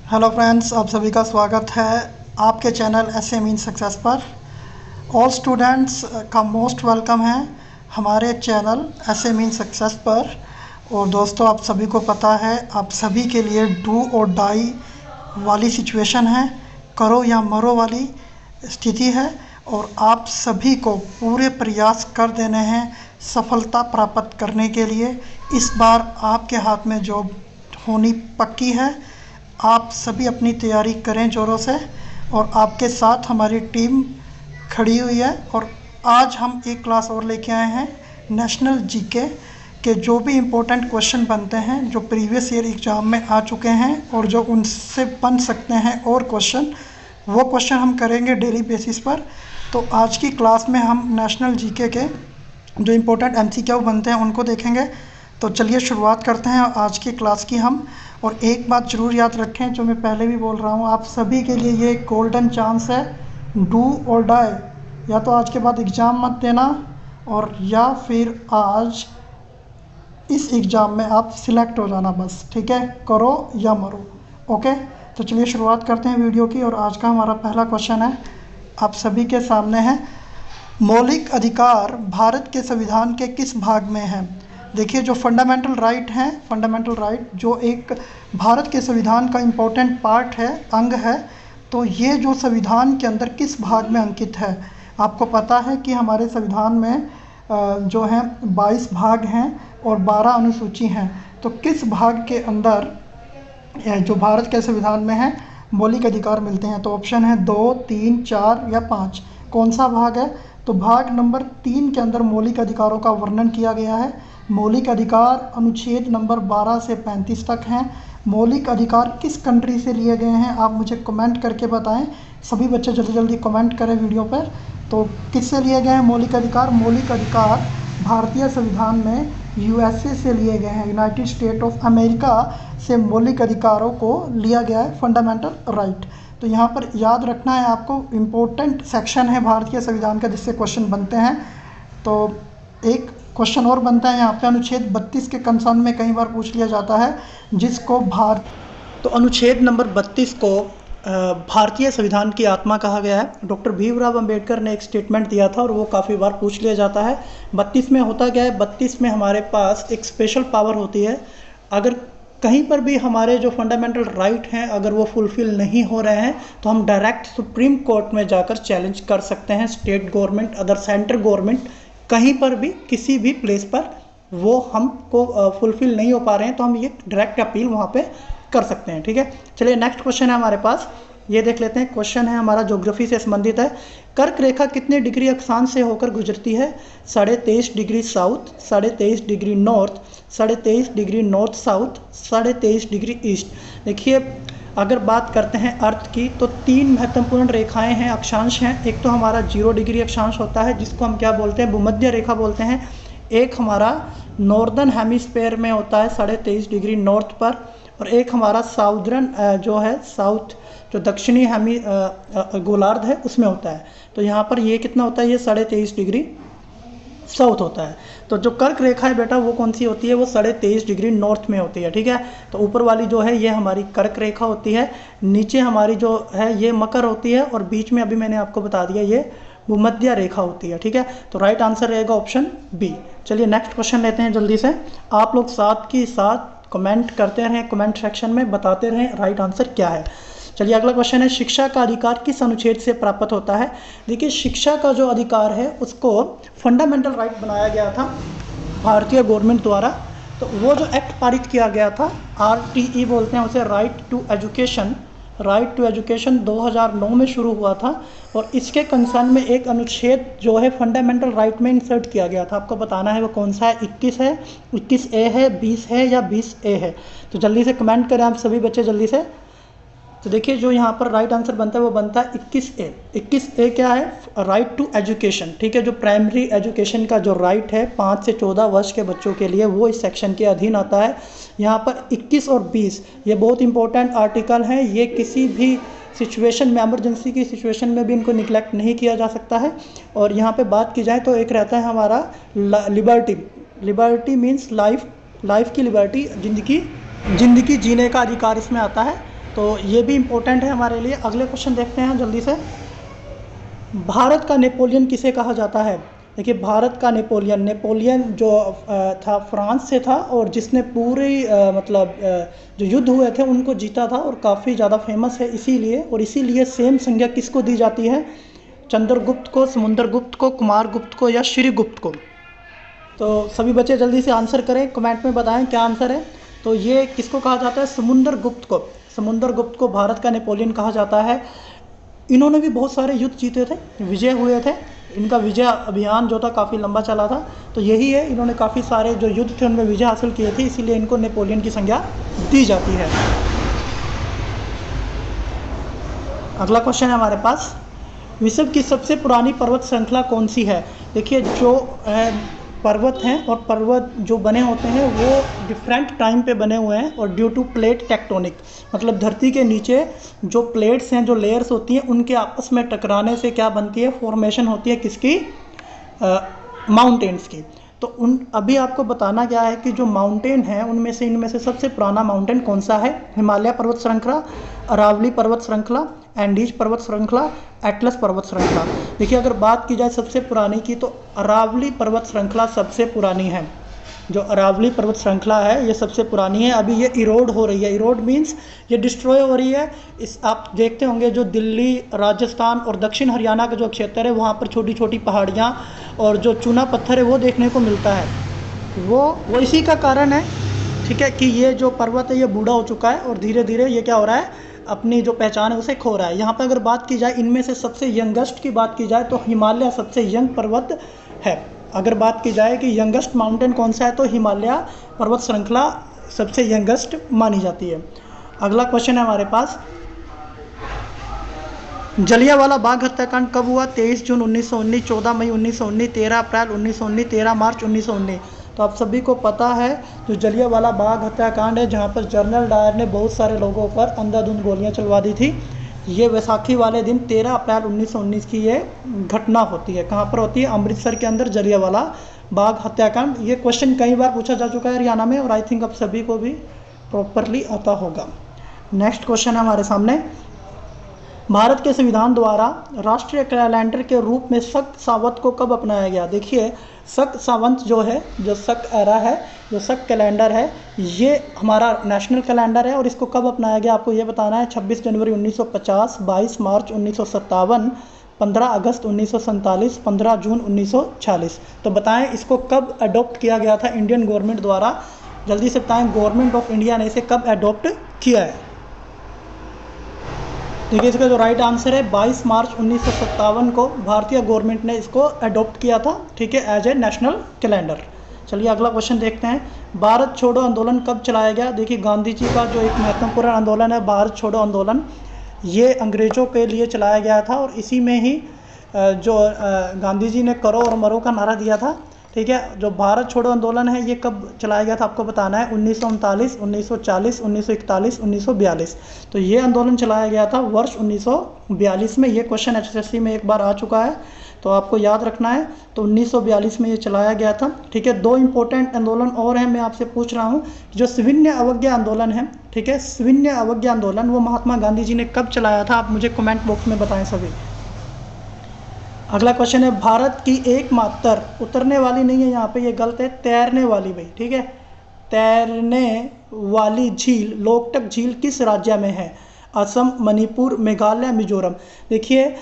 Hello friends, आप सभी का स्वागत है आपके चैनल ऐसे मीन सक्सेस पर। ऑल स्टूडेंट्स का मोस्ट वेलकम है हमारे चैनल ऐसे मीन सक्सेस पर। और दोस्तों, आप सभी को पता है, आप सभी के लिए डू और डाई वाली सिचुएशन है, करो या मरो वाली स्थिति है। और आप सभी को पूरे प्रयास कर देने हैं सफलता प्राप्त करने के लिए। इस बार आपके हाथ में जॉब होनी पक्की है। आप सभी अपनी तैयारी करें ज़ोरों से, और आपके साथ हमारी टीम खड़ी हुई है। और आज हम एक क्लास और लेके आए हैं नेशनल जीके के जो भी इम्पोर्टेंट क्वेश्चन बनते हैं, जो प्रीवियस ईयर एग्ज़ाम में आ चुके हैं और जो उनसे बन सकते हैं और क्वेश्चन, वो क्वेश्चन हम करेंगे डेली बेसिस पर। तो आज की क्लास में हम नेशनल जीके के जो इम्पोर्टेंट एमसीक्यू बनते हैं उनको देखेंगे। तो चलिए शुरुआत करते हैं आज की क्लास की हम। और एक बात ज़रूर याद रखें, जो मैं पहले भी बोल रहा हूँ, आप सभी के लिए ये गोल्डन चांस है, डू और डाई। या तो आज के बाद एग्ज़ाम मत देना, और या फिर आज इस एग्ज़ाम में आप सिलेक्ट हो जाना बस, ठीक है? करो या मरो। ओके, तो चलिए शुरुआत करते हैं वीडियो की। और आज का हमारा पहला क्वेश्चन है, आप सभी के सामने है, मौलिक अधिकार भारत के संविधान के किस भाग में है? देखिए, जो फंडामेंटल राइट हैं, फंडामेंटल राइट जो एक भारत के संविधान का इम्पोर्टेंट पार्ट है, अंग है, तो ये जो संविधान के अंदर किस भाग में अंकित है? आपको पता है कि हमारे संविधान में जो हैं 22 भाग हैं और 12 अनुसूची हैं। तो किस भाग के अंदर जो भारत के संविधान में है मौलिक अधिकार मिलते हैं? तो ऑप्शन है 2, 3, 4 या 5। कौन सा भाग है? तो भाग नंबर 3 के अंदर मौलिक अधिकारों का वर्णन किया गया है। मौलिक अधिकार अनुच्छेद नंबर 12 से 35 तक हैं। मौलिक अधिकार किस कंट्री से लिए गए हैं, आप मुझे कमेंट करके बताएं। सभी बच्चे जल्दी जल्दी कमेंट करें वीडियो पर। तो किससे लिए गए हैं मौलिक अधिकार? मौलिक अधिकार भारतीय संविधान में यूएसए से लिए गए हैं, यूनाइटेड स्टेट ऑफ अमेरिका से मौलिक अधिकारों को लिया गया है, फंडामेंटल राइट। तो यहाँ पर याद रखना है आपको, इम्पोर्टेंट सेक्शन है भारतीय संविधान का जिससे क्वेश्चन बनते हैं। तो एक क्वेश्चन और बनता है यहाँ पे, अनुच्छेद 32 के कंसर्न में कई बार पूछ लिया जाता है, जिसको तो अनुच्छेद नंबर 32 को भारतीय संविधान की आत्मा कहा गया है। डॉक्टर भीमराव अंबेडकर ने एक स्टेटमेंट दिया था और वो काफ़ी बार पूछ लिया जाता है। 32 में होता क्या है? 32 में हमारे पास एक स्पेशल पावर होती है। अगर कहीं पर भी हमारे जो फंडामेंटल राइट हैं अगर वो फुलफ़िल नहीं हो रहे हैं, तो हम डायरेक्ट सुप्रीम कोर्ट में जाकर चैलेंज कर सकते हैं। State government, other central government, कहीं पर भी किसी भी प्लेस पर वो हमको फुलफ़िल नहीं हो पा रहे हैं, तो हम ये डायरेक्ट अपील वहाँ पे कर सकते हैं, ठीक है? चलिए नेक्स्ट क्वेश्चन है हमारे पास, ये देख लेते हैं। क्वेश्चन है हमारा ज्योग्राफी से संबंधित है। कर्क रेखा कितने डिग्री अक्षांश से होकर गुजरती है? 23.5 degree south, 23.5 degree north, 23.5 degree north south, 23.5 degree east. देखिए, अगर बात करते हैं अर्थ की, तो 3 महत्वपूर्ण रेखाएं हैं, अक्षांश हैं। एक तो हमारा 0 डिग्री अक्षांश होता है, जिसको हम क्या बोलते हैं? भूमध्य रेखा बोलते हैं। एक हमारा नॉर्दर्न हेमिस्फेयर में होता है 23.5 डिग्री नॉर्थ पर, और एक हमारा साउदर्न जो है, साउथ जो दक्षिणी हेमी गोलार्ध है उसमें होता है। तो यहाँ पर ये कितना होता है? ये 23.5 डिग्री साउथ होता है। तो जो कर्क रेखा है बेटा, वो कौन सी होती है? वो 23.5 डिग्री नॉर्थ में होती है, ठीक है? तो ऊपर वाली जो है ये हमारी कर्क रेखा होती है, नीचे हमारी जो है ये मकर होती है, और बीच में अभी मैंने आपको बता दिया ये भूमध्य रेखा होती है, ठीक है? तो राइट आंसर रहेगा ऑप्शन बी। चलिए नेक्स्ट क्वेश्चन लेते हैं जल्दी से। आप लोग साथ की साथ कमेंट करते रहें, कमेंट सेक्शन में बताते रहें राइट आंसर क्या है। चलिए अगला क्वेश्चन है, शिक्षा का अधिकार किस अनुच्छेद से प्राप्त होता है? देखिए, शिक्षा का जो अधिकार है उसको फंडामेंटल राइट बनाया गया था भारतीय गवर्नमेंट द्वारा। तो वो जो एक्ट पारित किया गया था, RTE बोलते हैं उसे, right to education, right to education 2009 में शुरू हुआ था। और इसके कंसर्न में एक अनुच्छेद जो है फंडामेंटल राइट में इंसर्ट किया गया था। आपको बताना है वो कौन सा है। 21 है, 21A है, 20 है या 20A है? तो जल्दी से कमेंट करें आप सभी बच्चे जल्दी से। तो देखिए, जो यहाँ पर राइट आंसर बनता है वो बनता है 21A। 21A क्या है? राइट टू एजुकेशन, ठीक है? जो प्राइमरी एजुकेशन का जो राइट है 5 से 14 वर्ष के बच्चों के लिए, वो इस सेक्शन के अधीन आता है। यहाँ पर 21 और 20 ये बहुत इंपॉर्टेंट आर्टिकल हैं। ये किसी भी सिचुएशन में, एमरजेंसी की सिचुएशन में भी इनको निगलेक्ट नहीं किया जा सकता है। और यहाँ पे बात की जाए तो एक रहता है हमारा liberty. Liberty means life, life की लिबर्टी, जिंदगी जीने का अधिकार इसमें आता है। तो ये भी इम्पोर्टेंट है हमारे लिए। अगले क्वेश्चन देखते हैं जल्दी से। भारत का नेपोलियन किसे कहा जाता है? देखिए, भारत का नेपोलियन जो था फ्रांस से था, और जिसने पूरी जो युद्ध हुए थे उनको जीता था और काफ़ी ज़्यादा फेमस है इसीलिए। और इसीलिए सेम संज्ञा किसको दी जाती है? चंद्रगुप्त को, समुद्रगुप्त को, कुमारगुप्त को या श्रीगुप्त को? तो सभी बच्चे जल्दी से आंसर करें, कमेंट में बताएं क्या आंसर है। तो ये किसको कहा जाता है? समुद्रगुप्त को। समुद्रगुप्त को भारत का नेपोलियन कहा जाता है। इन्होंने भी बहुत सारे युद्ध जीते थे, विजय हुए थे। इनका विजय अभियान जो था काफ़ी लंबा चला था। तो यही है, इन्होंने काफ़ी सारे जो युद्ध थे उनमें विजय हासिल किए थे, इसीलिए इनको नेपोलियन की संज्ञा दी जाती है। अगला क्वेश्चन है हमारे पास, विश्व की सबसे पुरानी पर्वत श्रृंखला कौन सी है? देखिए, जो पर्वत हैं और पर्वत जो बने होते हैं वो डिफरेंट टाइम पे बने हुए हैं, और ड्यू टू प्लेट टेक्टोनिक, मतलब धरती के नीचे जो प्लेट्स हैं, जो लेयर्स होती हैं, उनके आपस में टकराने से क्या बनती है? फॉर्मेशन होती है किसकी? माउंटेन्स की। तो अभी आपको बताना क्या है कि जो माउंटेन है इनमें से सबसे पुराना माउंटेन कौन सा है? हिमालय पर्वत श्रृंखला, अरावली पर्वत श्रृंखला, एंडीज पर्वत श्रृंखला, एटलस पर्वत श्रृंखला। देखिए, अगर बात की जाए सबसे पुरानी की, तो अरावली पर्वत श्रृंखला सबसे पुरानी है। जो अरावली पर्वत श्रृंखला है ये सबसे पुरानी है। अभी ये इरोड हो रही है। इरोड मीन्स ये डिस्ट्रॉय हो रही है। इस आप देखते होंगे जो दिल्ली, राजस्थान और दक्षिण हरियाणा का जो क्षेत्र है वहाँ पर छोटी छोटी पहाड़ियाँ और जो चूना पत्थर है वो देखने को मिलता है। वो इसी का कारण है, ठीक है, कि ये जो पर्वत है ये बूढ़ा हो चुका है और धीरे धीरे ये क्या हो रहा है? अपनी जो पहचान है उसे खो रहा है। यहाँ पर अगर बात की जाए इनमें से सबसे यंगेस्ट की बात की जाए तो हिमालय सबसे यंग पर्वत है। अगर बात की जाए कि यंगेस्ट माउंटेन कौन सा है, तो हिमालय पर्वत श्रृंखला सबसे यंगेस्ट मानी जाती है। अगला क्वेश्चन है हमारे पास, जलियांवाला बाग हत्याकांड कब हुआ? 23 जून 1919, 14 मई 1919, 13 अप्रैल 1919, 13 मार्च 1919। तो आप सभी को पता है जो जलियांवाला बाग हत्याकांड है, जहाँ पर जनरल डायर ने बहुत सारे लोगों पर अंधाधुंध गोलियां चलवा दी थी, ये वैसाखी वाले दिन 13 अप्रैल 1919 की ये घटना होती है। कहाँ पर होती है? अमृतसर के अंदर जलियांवाला बाग हत्याकांड। ये क्वेश्चन कई बार पूछा जा चुका है हरियाणा में, और आई थिंक अब सभी को भी प्रॉपरली आता होगा। नेक्स्ट क्वेश्चन है हमारे सामने, भारत के संविधान द्वारा राष्ट्रीय कैलेंडर के रूप में शक सावंत को कब अपनाया गया? देखिए, शक सावंत जो है, जो शक एरा है, जो शक कैलेंडर है, ये हमारा नेशनल कैलेंडर है। और इसको कब अपनाया गया आपको ये बताना है। 26 जनवरी 1950, 22 मार्च 1957, 15 अगस्त 1947, 15 जून 1946। तो बताएं इसको कब अडॉप्ट किया गया था इंडियन गवर्नमेंट द्वारा? जल्दी से बताएं, गवर्नमेंट ऑफ इंडिया ने इसे कब अडॉप्ट किया है? देखिए, इसका जो राइट आंसर है 22 मार्च 1957 को भारतीय गवर्नमेंट ने इसको अडॉप्ट किया था, ठीक है, एज ए नेशनल कैलेंडर। चलिए अगला क्वेश्चन देखते हैं, भारत छोड़ो आंदोलन कब चलाया गया? देखिए, गांधी जी का जो एक महत्वपूर्ण आंदोलन है भारत छोड़ो आंदोलन, ये अंग्रेज़ों के लिए चलाया गया था। और इसी में ही जो गांधी जी ने करो और मरो का नारा दिया था, ठीक है। जो भारत छोड़ो आंदोलन है ये कब चलाया गया था आपको बताना है। 1939, 1940, 1941, 1942। तो ये आंदोलन चलाया गया था वर्ष 1942 में। ये क्वेश्चन HSSC में एक बार आ चुका है, तो आपको याद रखना है। तो 1942 में ये चलाया गया था, ठीक है। दो इंपॉर्टेंट आंदोलन और हैं, मैं आपसे पूछ रहा हूँ, जो सविनय अवज्ञा आंदोलन है, ठीक है, सविनय अवज्ञा आंदोलन वो महात्मा गांधी जी ने कब चलाया था? आप मुझे कमेंट बॉक्स में बताएं सभी। अगला क्वेश्चन है, भारत की एकमात्र, उतरने वाली नहीं है यहाँ पे, ये गलत है, तैरने वाली भाई, ठीक है, तैरने वाली झील लोकटक झील किस राज्य में है? असम, मणिपुर, मेघालय, मिजोरम। देखिए,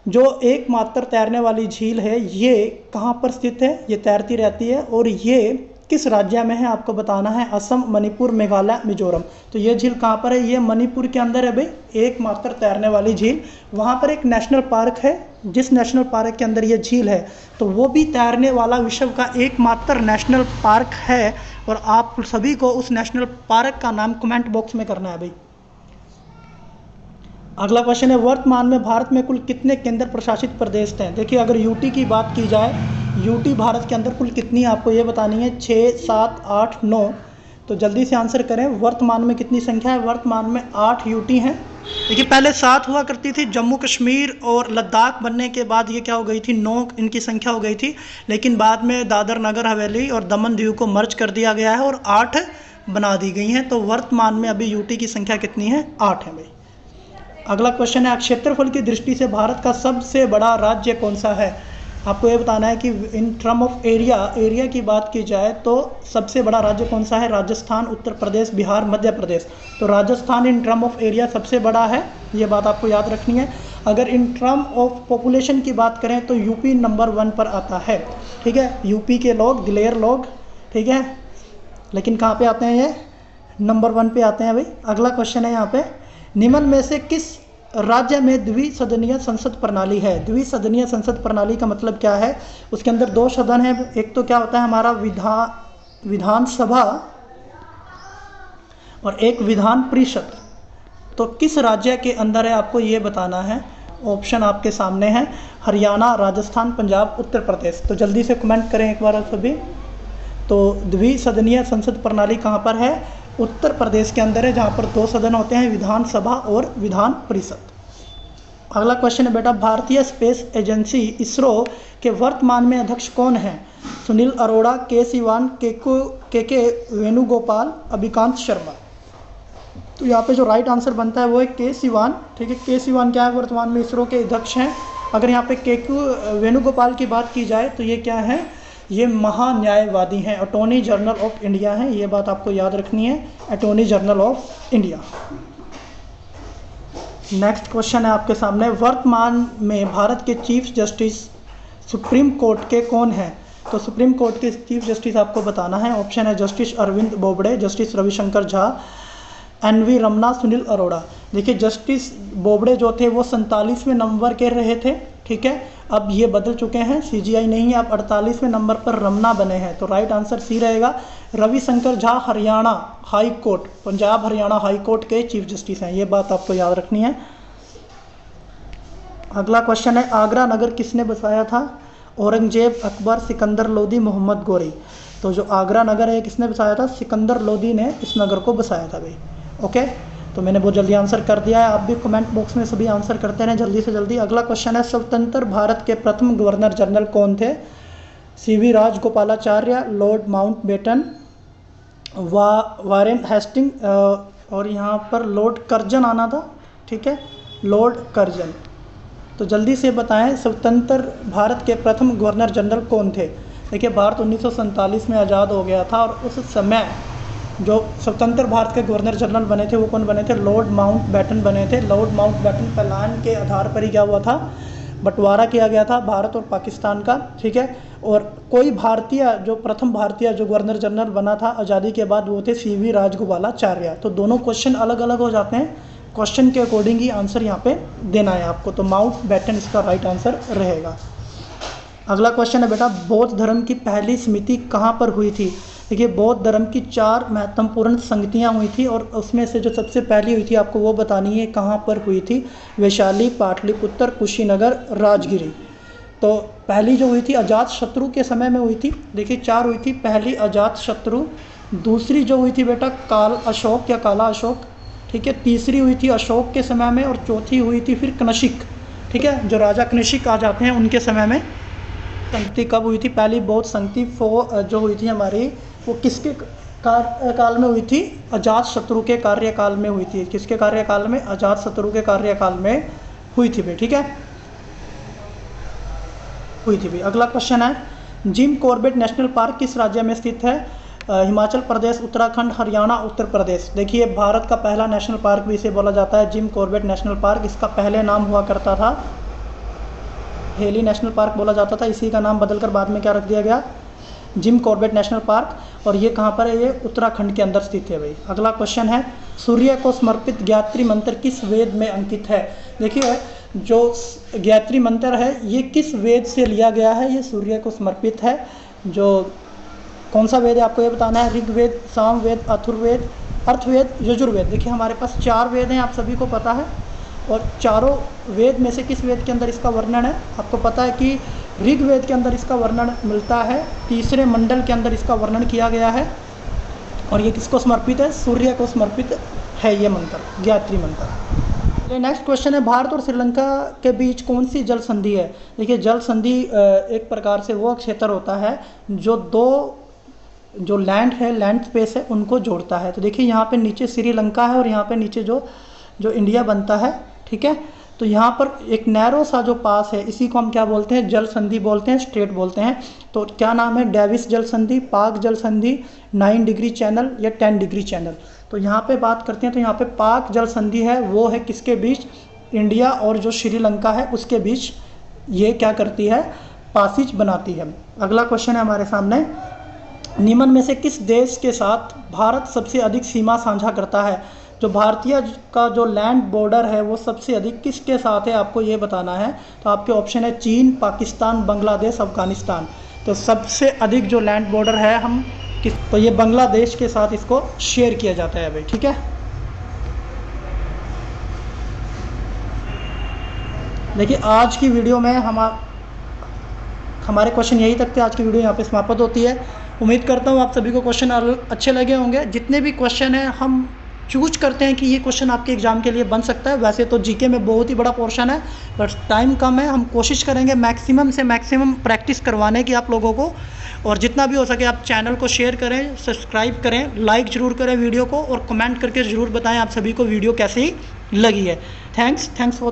जो एकमात्र तैरने वाली झील है ये कहाँ पर स्थित है? ये तैरती रहती है, और ये किस राज्य में है आपको बताना है। असम, मणिपुर, मेघालय, मिजोरम। तो ये झील कहाँ पर है? ये मणिपुर के अंदर है भाई, एकमात्र तैरने वाली झील। वहाँ पर एक नेशनल पार्क है, जिस नेशनल पार्क के अंदर ये झील है, तो वो भी तैरने वाला विश्व का एकमात्र नेशनल पार्क है। और आप सभी को उस नेशनल पार्क का नाम कमेंट बॉक्स में करना है भाई। अगला क्वेश्चन है, वर्तमान में भारत में कुल कितने केंद्र प्रशासित प्रदेश हैं? देखिए, अगर यूटी की बात की जाए, यूटी भारत के अंदर कुल कितनी है आपको ये बतानी है, 6, 7, 8, 9। तो जल्दी से आंसर करें, वर्तमान में कितनी संख्या है? वर्तमान में 8 यूटी हैं। देखिए, पहले 7 हुआ करती थी, जम्मू कश्मीर और लद्दाख बनने के बाद ये क्या हो गई थी, 9 इनकी संख्या हो गई थी। लेकिन बाद में दादर नगर हवेली और दमन दीव को मर्ज कर दिया गया है और 8 बना दी गई हैं। तो वर्तमान में अभी यूटी की संख्या कितनी है? 8 है भाई। अगला क्वेश्चन है, क्षेत्रफल की दृष्टि से भारत का सबसे बड़ा राज्य कौन सा है? आपको ये बताना है कि इन टर्म ऑफ एरिया की बात की जाए तो सबसे बड़ा राज्य कौन सा है? राजस्थान, उत्तर प्रदेश, बिहार, मध्य प्रदेश। तो Rajasthan in term of area सबसे बड़ा है, ये बात आपको याद रखनी है। अगर इन टर्म ऑफ पॉपुलेशन की बात करें तो यूपी नंबर 1 पर आता है, ठीक है। यूपी के लोग, दिलेर लोग, ठीक है, लेकिन कहाँ पे आते हैं? ये नंबर 1 पे आते हैं भाई। अगला क्वेश्चन है यहाँ पे, निम्न में से किस राज्य में द्विसदनीय संसद प्रणाली है? द्विसदनीय संसद प्रणाली का मतलब क्या है? उसके अंदर 2 सदन है, एक तो क्या होता है हमारा विधानसभा और एक विधान परिषद। तो किस राज्य के अंदर है आपको ये बताना है। ऑप्शन आपके सामने है, हरियाणा, राजस्थान, पंजाब, उत्तर प्रदेश। तो जल्दी से कमेंट करें एक बार सभी। तो द्विसदनीय संसद प्रणाली कहाँ पर है? उत्तर प्रदेश के अंदर है, जहाँ पर 2 सदन होते हैं, विधानसभा और विधान परिषद। अगला क्वेश्चन है बेटा, भारतीय स्पेस एजेंसी इसरो के वर्तमान में अध्यक्ष कौन है? सुनील अरोड़ा, के सिवान, के वेणुगोपाल, अभिकांत शर्मा। तो यहाँ पे जो राइट आंसर बनता है वो है के सिवान, ठीक है। के सिवान क्या है? वर्तमान में इसरो के अध्यक्ष हैं। अगर यहाँ पे के वेणुगोपाल की बात की जाए तो ये क्या है? ये महान्यायवादी हैं, अटॉर्नी जनरल ऑफ इंडिया हैं, ये बात आपको याद रखनी है, attorney general of India. Next question है आपके सामने, वर्तमान में भारत के चीफ जस्टिस सुप्रीम कोर्ट के कौन हैं? तो सुप्रीम कोर्ट के चीफ जस्टिस आपको बताना है। ऑप्शन है justice Arvind Bobde, justice Ravishankar Jha, N V. Ramana, Sunil Arora. देखिए जस्टिस बोबडे जो थे वो 47वें नंबर के रहे थे, ठीक है। अब ये बदल चुके हैं, सीजीआई नहीं है, अब 48वें नंबर पर रमना बने हैं। तो राइट आंसर सी रहेगा। Ravishankar Jha Haryana high court, Punjab Haryana high court के चीफ जस्टिस हैं, ये बात आपको याद रखनी है। अगला क्वेश्चन है, आगरा नगर किसने बसाया था? औरंगजेब, अकबर, सिकंदर लोदी, मोहम्मद गोरी। तो जो आगरा नगर है किसने बसाया था? सिकंदर लोदी ने इस नगर को बसाया था भाई। ओके, तो मैंने बहुत जल्दी आंसर कर दिया है, आप भी कमेंट बॉक्स में सभी आंसर करते रहें जल्दी से जल्दी। अगला क्वेश्चन है, स्वतंत्र भारत के प्रथम गवर्नर जनरल कौन थे? C V Rajagopalachari, lord Mountbatten, Warren Hasting, और यहाँ पर लॉर्ड कर्जन आना था, ठीक है, लॉर्ड कर्जन। तो जल्दी से बताएं स्वतंत्र भारत के प्रथम गवर्नर जनरल कौन थे? देखिए भारत 1947 में आज़ाद हो गया था और उस समय जो स्वतंत्र भारत के गवर्नर जनरल बने थे वो कौन बने थे? लॉर्ड माउंटबेटन बने थे। लॉर्ड माउंटबेटन प्लान के आधार पर ही क्या हुआ था? बंटवारा किया गया था भारत और पाकिस्तान का, ठीक है। और कोई भारतीय जो प्रथम भारतीय जो गवर्नर जनरल बना था आज़ादी के बाद वो थे सीवी राजगोपालाचार्य। तो दोनों क्वेश्चन अलग अलग हो जाते हैं, क्वेश्चन के अकॉर्डिंग ही आंसर यहाँ पे देना है आपको। तो माउंटबेटन इसका राइट आंसर रहेगा। अगला क्वेश्चन है बेटा, बौद्ध धर्म की पहली समिति कहाँ पर हुई थी? देखिए बौद्ध धर्म की 4 महत्वपूर्ण संगतियाँ हुई थी और उसमें से जो सबसे पहली हुई थी आपको वो बतानी है कहाँ पर हुई थी। वैशाली, पाटलिपुत्र, कुशीनगर, राजगिरी। तो पहली जो हुई थी अजातशत्रु के समय में हुई थी। देखिए 4 हुई थी, पहली अजातशत्रु, दूसरी जो हुई थी बेटा काल अशोक या काला अशोक, ठीक है, तीसरी हुई थी अशोक के समय में और चौथी हुई थी फिर कनिष्क, ठीक है, जो राजा कनिष्क आ जाते हैं उनके समय में। संगति कब हुई थी? पहली बौद्ध संगति जो हुई थी हमारी वो किसके कार्यकाल में हुई थी? अजातशत्रु के कार्यकाल में हुई थी। किसके कार्यकाल में? अजातशत्रु के कार्यकाल में हुई थी भाई, ठीक है, हुई थी भाई। अगला क्वेश्चन है, जिम कॉर्बेट नेशनल पार्क किस राज्य में स्थित है? हिमाचल प्रदेश, उत्तराखंड, हरियाणा, उत्तर प्रदेश। देखिए भारत का पहला नेशनल पार्क भी इसे बोला जाता है जिम कॉर्बेट नेशनल पार्क। इसका पहले नाम हुआ करता था हेली नेशनल पार्क बोला जाता था, इसी का नाम बदलकर बाद में क्या रख दिया गया? Jim Corbett national park. और ये कहाँ पर है? ये उत्तराखंड के अंदर स्थित है भाई। अगला क्वेश्चन है, सूर्य को समर्पित गायत्री मंत्र किस वेद में अंकित है? देखिए जो गायत्री मंत्र है ये किस वेद से लिया गया है? ये सूर्य को समर्पित है। जो कौन सा वेद है आपको ये बताना है। ऋग्वेद, सामवेद, अथर्ववेद, अर्थवेद, यजुर्वेद। देखिए हमारे पास 4 वेद हैं, आप सभी को पता है, और चारों वेद में से किस वेद के अंदर इसका वर्णन है? आपको पता है कि ऋग्वेद के अंदर इसका वर्णन मिलता है, तीसरे मंडल के अंदर इसका वर्णन किया गया है। और ये किसको समर्पित है? सूर्य को समर्पित है ये मंत्र, गायत्री मंत्र। नेक्स्ट क्वेश्चन है, भारत और श्रीलंका के बीच कौन सी जल संधि है? देखिए जल संधि एक प्रकार से वो क्षेत्र होता है जो 2 जो लैंड है, लैंड स्पेस है, उनको जोड़ता है। तो देखिए यहाँ पे नीचे श्रीलंका है और यहाँ पे नीचे जो इंडिया बनता है, ठीक है। तो यहाँ पर एक नैरो सा जो पास है, इसी को हम क्या बोलते हैं, जल संधि बोलते हैं, स्ट्रेट बोलते हैं। तो क्या नाम है, डेविस जल संधि, पाक जल संधि, 9 डिग्री चैनल या 10 डिग्री चैनल। तो यहाँ पे बात करते हैं तो यहाँ पे पाक जल संधि है, वो है किसके बीच, इंडिया और जो श्रीलंका है उसके बीच ये क्या करती है, पासिज बनाती है। अगला क्वेश्चन है हमारे सामने, निम्न में से किस देश के साथ भारत सबसे अधिक सीमा साझा करता है। जो भारतीय का जो लैंड बॉर्डर है वो सबसे अधिक किसके साथ है, आपको ये बताना है। तो आपके ऑप्शन है चीन, पाकिस्तान, बांग्लादेश, अफगानिस्तान। तो सबसे अधिक जो लैंड बॉर्डर है हम किस, तो ये बांग्लादेश के साथ इसको शेयर किया जाता है भाई, ठीक है। देखिए आज की वीडियो में हमारे क्वेश्चन यही तक थे। आज की वीडियो यहाँ पे समाप्त होती है। उम्मीद करता हूँ आप सभी को क्वेश्चन अच्छे लगे होंगे। जितने भी क्वेश्चन हैं हम चूज करते हैं कि ये क्वेश्चन आपके एग्जाम के लिए बन सकता है। वैसे तो जीके में बहुत ही बड़ा पोर्शन है, बट टाइम कम है। हम कोशिश करेंगे मैक्सिमम से मैक्सिमम प्रैक्टिस करवाने की आप लोगों को, और जितना भी हो सके आप चैनल को शेयर करें, सब्सक्राइब करें, लाइक ज़रूर करें वीडियो को, और कमेंट करके ज़रूर बताएं आप सभी को वीडियो कैसी लगी है। Thanks for